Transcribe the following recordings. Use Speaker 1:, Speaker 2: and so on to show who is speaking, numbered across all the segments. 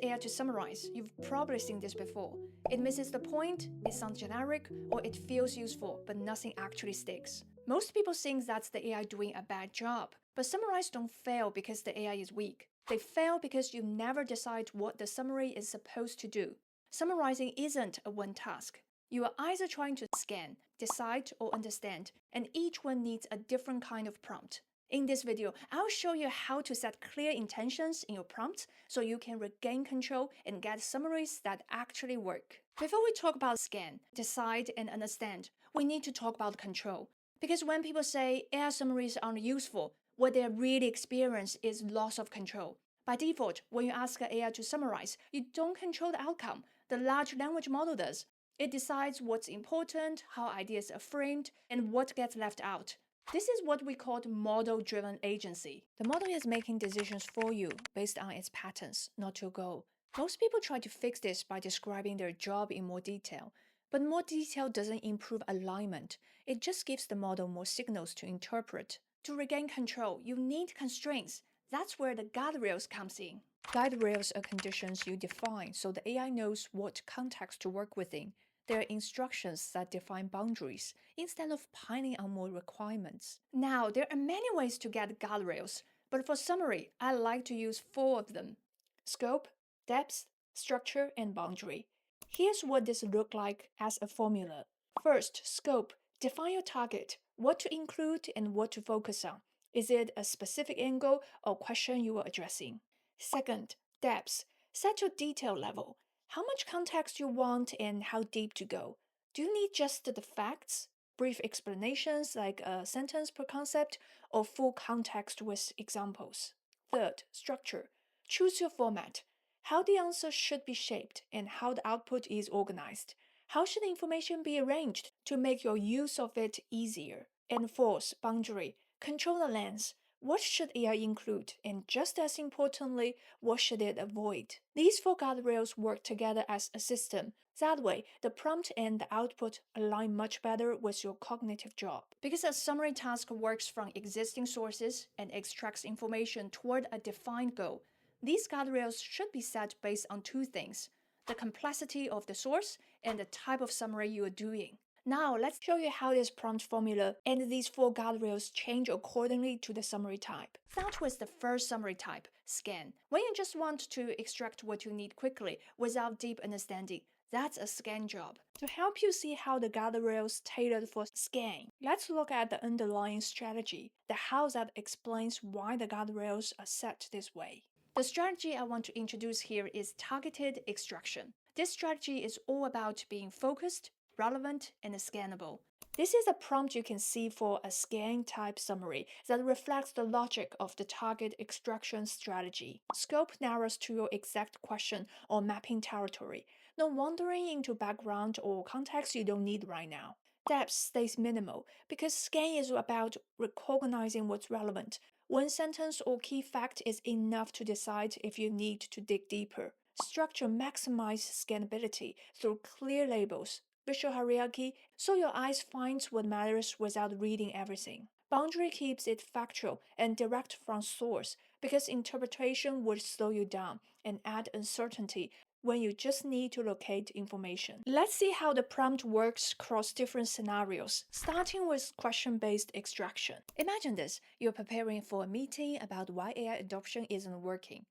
Speaker 1: AI to summarize, you've probably seen this before. It misses the point, it sounds generic, or it feels useful, but nothing actually sticks. Most people think that's the AI doing a bad job, but summaries don't fail because the AI is weak. They fail because you never decide what the summary is supposed to do. Summarizing isn't a one task. You are either trying to scan, decide, or understand, and each one needs a different kind of prompt. In this video, I'll show you how to set clear intentions in your prompts so you can regain control and get summaries that actually work. Before we talk about scan, decide, and understand, we need to talk about control. Because when people say AI summaries aren't useful, what they really experience is loss of control. By default, when you ask an AI to summarize, you don't control the outcome. The large language model does. It decides what's important, how ideas are framed, and what gets left out. This is what we call model-driven agency. The model is making decisions for you based on its patterns, not your goal. Most people try to fix this by describing their job in more detail. But more detail doesn't improve alignment. It just gives the model more signals to interpret. To regain control, you need constraints. That's where the guardrails comes in. Guardrails are conditions you define so the AI knows what context to work within. They are instructions that define boundaries instead of piling on more requirements. Now, there are many ways to get guardrails, but for summary, I like to use 4 of them: scope, depth, structure, and boundary. Here's what this looks like as a formula. First, scope. Define your target, what to include and what to focus on. Is it a specific angle or question you are addressing? Second, depth. Set your detail level. How much context you want and how deep to go. Do you need just the facts, brief explanations like a sentence per concept, or full context with examples? Third, structure. Choose your format. How the answer should be shaped and how the output is organized. How should the information be arranged to make your use of it easier? And fourth, boundary. Control the lens. What should AI include? And just as importantly, what should it avoid? These 4 guardrails work together as a system. That way, the prompt and the output align much better with your cognitive job. Because a summary task works from existing sources and extracts information toward a defined goal, these guardrails should be set based on 2 things: the complexity of the source and the type of summary you are doing. Now, let's show you how this prompt formula and these 4 guardrails change accordingly to the summary type. Start with the first summary type, scan. When you just want to extract what you need quickly without deep understanding, that's a scan job. To help you see how the guardrails tailored for scan, let's look at the underlying strategy, the how that explains why the guardrails are set this way. The strategy I want to introduce here is targeted extraction. This strategy is all about being focused, relevant, and scannable. This is a prompt you can see for a scan-type summary that reflects the logic of the target extraction strategy. Scope narrows to your exact question or mapping territory, no wandering into background or context you don't need right now. Depth stays minimal because scan is about recognizing what's relevant. One sentence or key fact is enough to decide if you need to dig deeper. Structure maximizes scannability through clear labels, visual hierarchy, so your eyes find what matters without reading everything. Boundary keeps it factual and direct from source because interpretation would slow you down and add uncertainty when you just need to locate information. Let's see how the prompt works across different scenarios, starting with question-based extraction. Imagine this: you're preparing for a meeting about why AI adoption isn't working.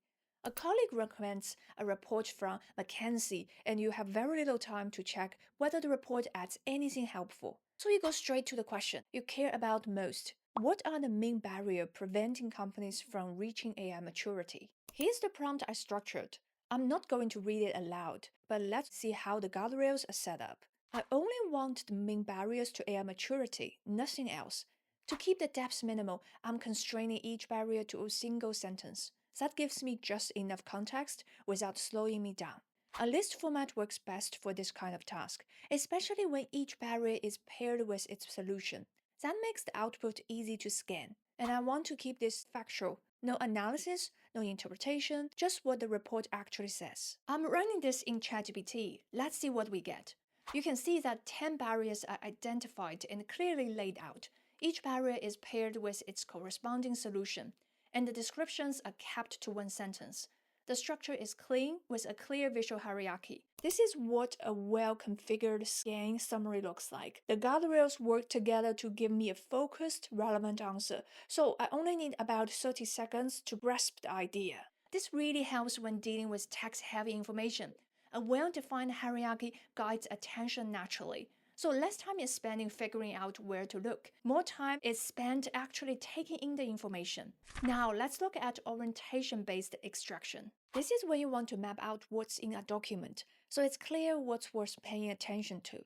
Speaker 1: A colleague recommends a report from McKinsey, and you have very little time to check whether the report adds anything helpful. So you go straight to the question you care about most. What are the main barriers preventing companies from reaching AI maturity? Here's the prompt I structured. I'm not going to read it aloud, but let's see how the guardrails are set up. I only want the main barriers to AI maturity, nothing else. To keep the depth minimal, I'm constraining each barrier to a single sentence. That gives me just enough context without slowing me down. A list format works best for this kind of task, especially when each barrier is paired with its solution. That makes the output easy to scan. And I want to keep this factual. No analysis, no interpretation, just what the report actually says. I'm running this in ChatGPT. Let's see what we get. You can see that 10 barriers are identified and clearly laid out. Each barrier is paired with its corresponding solution, and the descriptions are kept to one sentence. The structure is clean with a clear visual hierarchy. This is what a well-configured scan summary looks like. The guardrails work together to give me a focused, relevant answer, so I only need about 30 seconds to grasp the idea. This really helps when dealing with text-heavy information. A well-defined hierarchy guides attention naturally. So less time is spent in figuring out where to look. More time is spent actually taking in the information. Now let's look at orientation-based extraction. This is where you want to map out what's in a document, so it's clear what's worth paying attention to.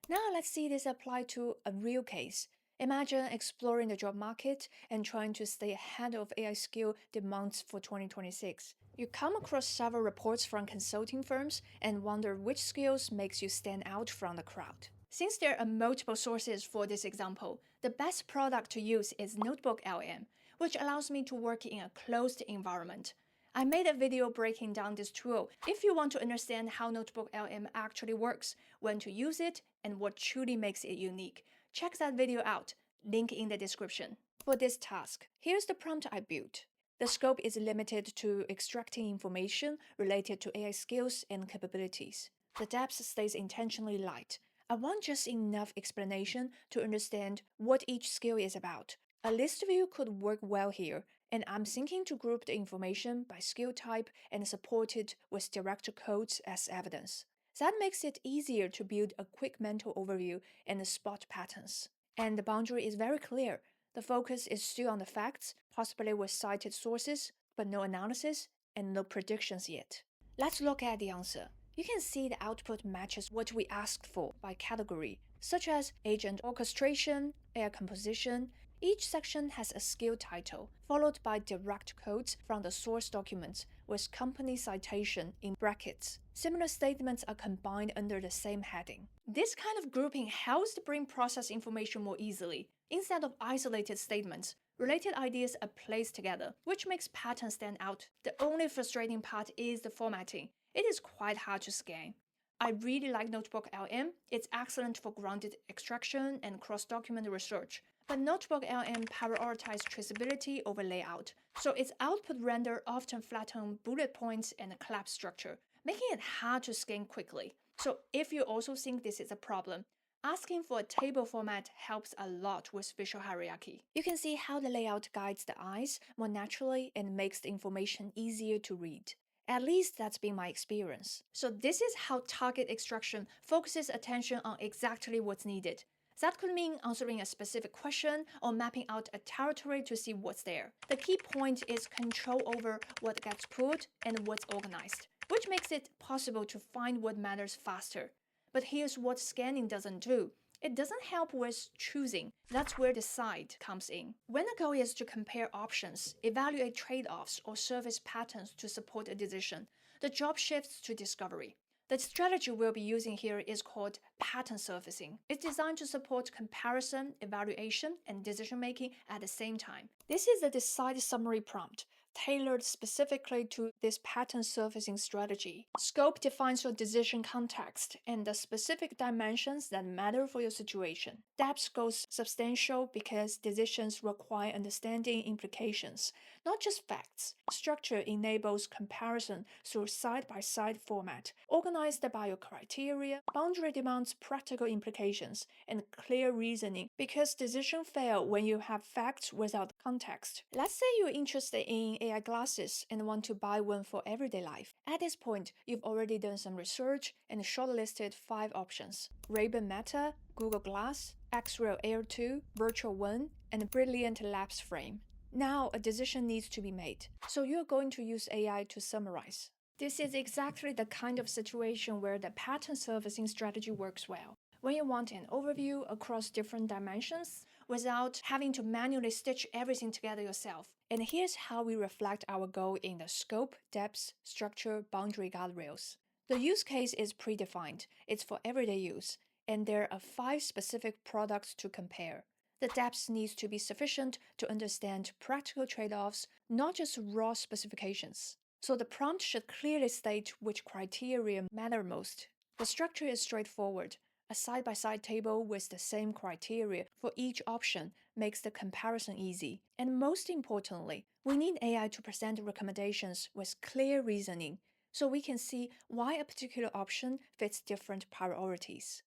Speaker 1: Now let's see this apply to a real case. Imagine exploring the job market and trying to stay ahead of AI skill demands for 2026. You come across several reports from consulting firms and wonder which skills makes you stand out from the crowd. Since there are multiple sources for this example, the best product to use is Notebook LM, which allows me to work in a closed environment. I made a video breaking down this tool if you want to understand how Notebook LM actually works, when to use it, and what truly makes it unique. Check that video out, link in the description. For this task, here's the prompt I built. The scope is limited to extracting information related to AI skills and capabilities. The depth stays intentionally light. I want just enough explanation to understand what each skill is about. A list view could work well here, and I'm thinking to group the information by skill type and support it with direct codes as evidence. That makes it easier to build a quick mental overview and spot patterns. And the boundary is very clear. The focus is still on the facts, possibly with cited sources, but no analysis and no predictions yet. Let's look at the answer. You can see the output matches what we asked for by category, such as agent orchestration, AI composition. Each section has a skill title, followed by direct codes from the source documents with company citation in brackets. Similar statements are combined under the same heading. This kind of grouping helps the brain process information more easily. Instead of isolated statements, related ideas are placed together, which makes patterns stand out. The only frustrating part is the formatting. It is quite hard to scan. I really like Notebook LM. It's excellent for grounded extraction and cross-document research. But Notebook LM prioritizes traceability over layout, so its output render often flatten bullet points and a collapse structure, making it hard to scan quickly. So if you also think this is a problem, asking for a table format helps a lot with visual hierarchy. You can see how the layout guides the eyes more naturally and makes the information easier to read. At least that's been my experience. So this is how target extraction focuses attention on exactly what's needed. That could mean answering a specific question or mapping out a territory to see what's there. The key point is control over what gets pulled and what's organized, which makes it possible to find what matters faster. But here's what scanning doesn't do. It doesn't help with choosing. That's where the side comes in. When the goal is to compare options, evaluate trade-offs, or service patterns to support a decision, the job shifts to discovery. The strategy we'll be using here is called pattern surfacing. It's designed to support comparison, evaluation, and decision-making at the same time. This is the decide summary prompt, tailored specifically to this pattern surfacing strategy. Scope defines your decision context and the specific dimensions that matter for your situation. Depth goes substantial because decisions require understanding implications, not just facts. Structure enables comparison through side-by-side format, organized by your criteria. Boundary demands practical implications and clear reasoning because decisions fail when you have facts without context. Let's say you're interested in AI glasses and want to buy one for everyday life. At this point, you've already done some research and shortlisted 5 options: Ray-Ban Meta, Google Glass, X-Ray Air 2, Virtual One, and Brilliant Labs Frame. Now a decision needs to be made, so you're going to use AI to summarize. This is exactly the kind of situation where the pattern surfacing strategy works well. When you want an overview across different dimensions without having to manually stitch everything together yourself. And here's how we reflect our goal in the scope, depth, structure, boundary guardrails. The use case is predefined. It's for everyday use, and there are 5 specific products to compare. The depth needs to be sufficient to understand practical trade-offs, not just raw specifications. So the prompt should clearly state which criteria matter most. The structure is straightforward. A side-by-side table with the same criteria for each option makes the comparison easy. And most importantly, we need AI to present recommendations with clear reasoning so we can see why a particular option fits different priorities.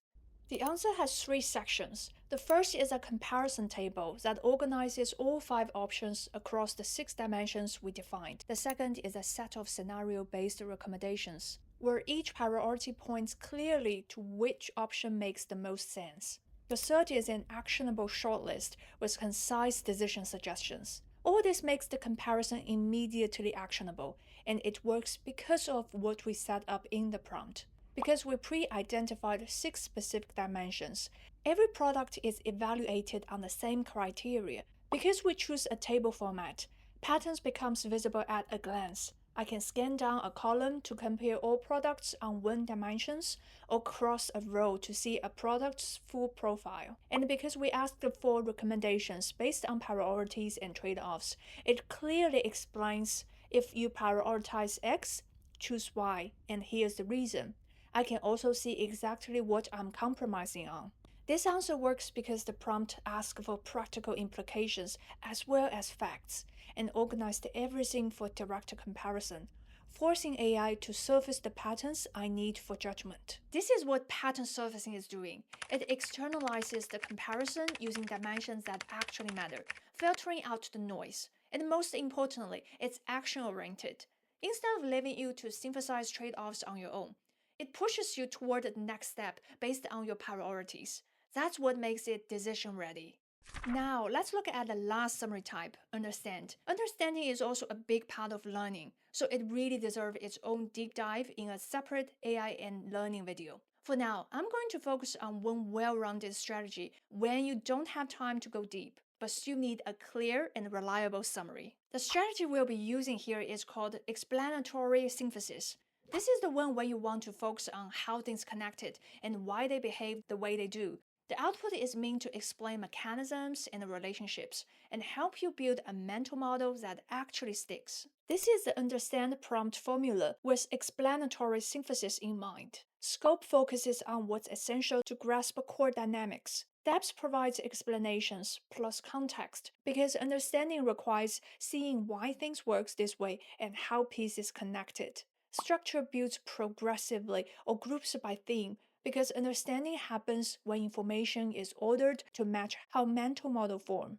Speaker 1: The answer has three sections. The first is a comparison table that organizes all 5 options across the 6 dimensions we defined. The second is a set of scenario-based recommendations, where each priority points clearly to which option makes the most sense. The third is an actionable shortlist with concise decision suggestions. All this makes the comparison immediately actionable, and it works because of what we set up in the prompt. Because we pre-identified 6 specific dimensions, every product is evaluated on the same criteria. Because we choose a table format, patterns becomes visible at a glance. I can scan down a column to compare all products on one dimensions, or cross a row to see a product's full profile. And because we asked for recommendations based on priorities and trade-offs, it clearly explains if you prioritize X, choose Y, and here's the reason. I can also see exactly what I'm compromising on. This answer works because the prompt asks for practical implications as well as facts, and organized everything for direct comparison, forcing AI to surface the patterns I need for judgment. This is what pattern surfacing is doing. It externalizes the comparison using dimensions that actually matter, filtering out the noise. And most importantly, it's action-oriented. Instead of leaving you to synthesize trade-offs on your own, it pushes you toward the next step based on your priorities. That's what makes it decision ready. Now, let's look at the last summary type, understand. Understanding is also a big part of learning, so it really deserves its own deep dive in a separate AI and learning video. For now, I'm going to focus on one well-rounded strategy when you don't have time to go deep, but still need a clear and reliable summary. The strategy we'll be using here is called explanatory synthesis. This is the one where you want to focus on how things connected and why they behave the way they do. The output is meant to explain mechanisms and relationships and help you build a mental model that actually sticks. This is the understand prompt formula with explanatory synthesis in mind. Scope focuses on what's essential to grasp core dynamics. Depth provides explanations plus context because understanding requires seeing why things work this way and how pieces connected. Structure builds progressively or groups by theme because understanding happens when information is ordered to match how mental model form.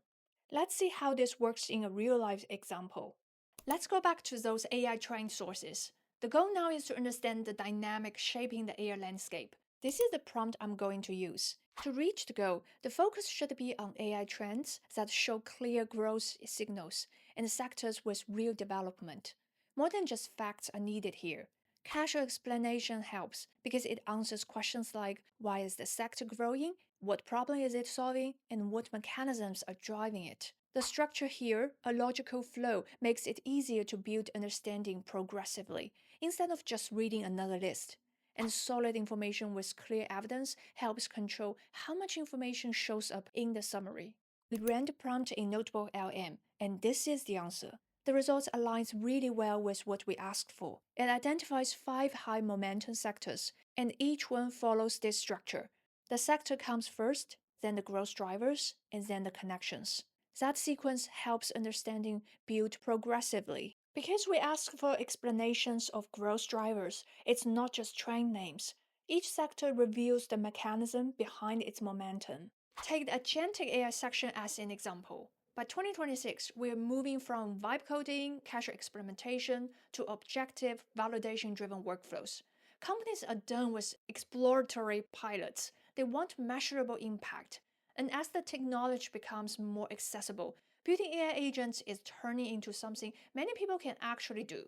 Speaker 1: Let's see how this works in a real-life example. Let's go back to those AI trained sources. The goal now is to understand the dynamic shaping the AI landscape. This is the prompt I'm going to use. To reach the goal, the focus should be on AI trends that show clear growth signals and sectors with real development. More than just facts are needed here. Casual explanation helps because it answers questions like why is the sector growing, what problem is it solving, and what mechanisms are driving it. The structure here, a logical flow, makes it easier to build understanding progressively instead of just reading another list. And solid information with clear evidence helps control how much information shows up in the summary. We ran the prompt in Notebook LM, and this is the answer. The results aligns really well with what we asked for. It identifies 5 high momentum sectors, and each one follows this structure. The sector comes first, then the growth drivers, and then the connections. That sequence helps understanding build progressively. Because we ask for explanations of growth drivers, it's not just trend names. Each sector reveals the mechanism behind its momentum. Take the agentic AI section as an example. By 2026, we're moving from vibe coding, casual experimentation, to objective, validation-driven workflows. Companies are done with exploratory pilots. They want measurable impact. And as the technology becomes more accessible, building AI agents is turning into something many people can actually do.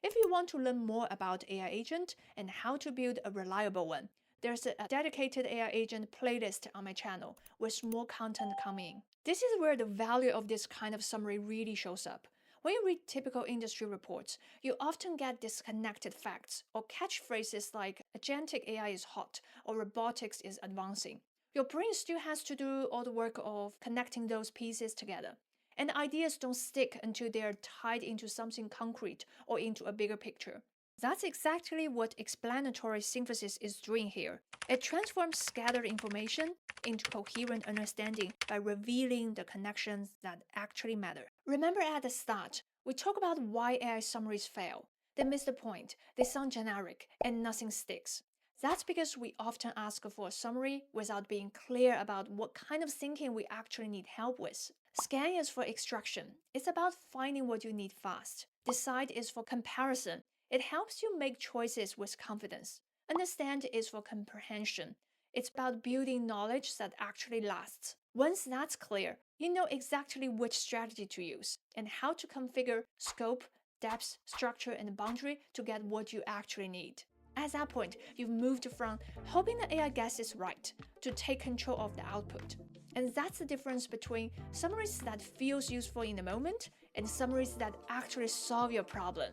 Speaker 1: If you want to learn more about AI agent and how to build a reliable one, there's a dedicated AI agent playlist on my channel with more content coming. This is where the value of this kind of summary really shows up. When you read typical industry reports, you often get disconnected facts or catchphrases like agentic AI is hot or robotics is advancing. Your brain still has to do all the work of connecting those pieces together. And ideas don't stick until they're tied into something concrete or into a bigger picture. That's exactly what explanatory synthesis is doing here. It transforms scattered information into coherent understanding by revealing the connections that actually matter. Remember at the start, we talked about why AI summaries fail. They miss the point, they sound generic, and nothing sticks. That's because we often ask for a summary without being clear about what kind of thinking we actually need help with. Scan is for extraction. It's about finding what you need fast. Decide is for comparison. It helps you make choices with confidence. Understand is for comprehension. It's about building knowledge that actually lasts. Once that's clear, you know exactly which strategy to use and how to configure scope, depth, structure, and boundary to get what you actually need. At that point, you've moved from hoping the AI guesses right to take control of the output. And that's the difference between summaries that feels useful in the moment and summaries that actually solve your problem.